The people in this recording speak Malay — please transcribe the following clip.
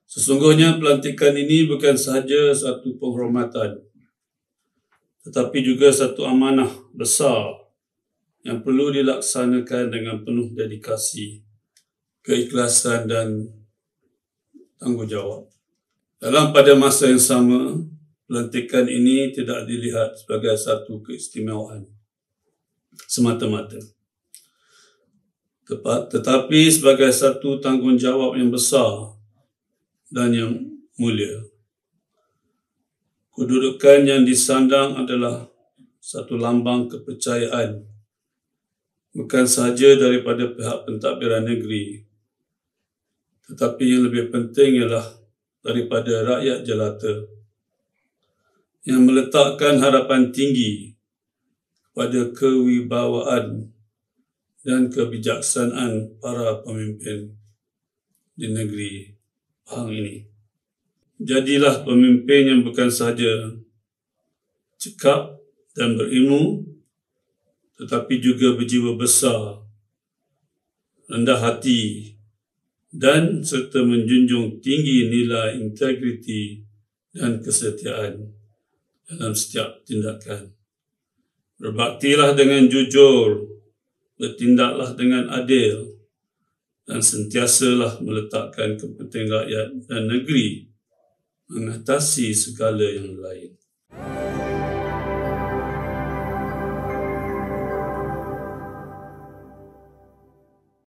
Sesungguhnya pelantikan ini bukan sahaja satu penghormatan, tetapi juga satu amanah besar yang perlu dilaksanakan dengan penuh dedikasi, keikhlasan dan tanggungjawab. Pada masa yang sama, pelantikan ini tidak dilihat sebagai satu keistimewaan semata-mata, tetapi sebagai satu tanggungjawab yang besar dan yang mulia. Kedudukan yang disandang adalah satu lambang kepercayaan, bukan sahaja daripada pihak pentadbiran negeri, tetapi yang lebih penting ialah daripada rakyat jelata yang meletakkan harapan tinggi pada kewibawaan dan kebijaksanaan para pemimpin di negeri Pahang ini. Jadilah pemimpin yang bukan sahaja cekap dan berilmu, tetapi juga berjiwa besar, rendah hati, dan serta menjunjung tinggi nilai integriti dan kesetiaan dalam setiap tindakan. Berbaktilah dengan jujur, bertindaklah dengan adil, dan sentiasalah meletakkan kepentingan rakyat dan negeri mengatasi segala yang lain.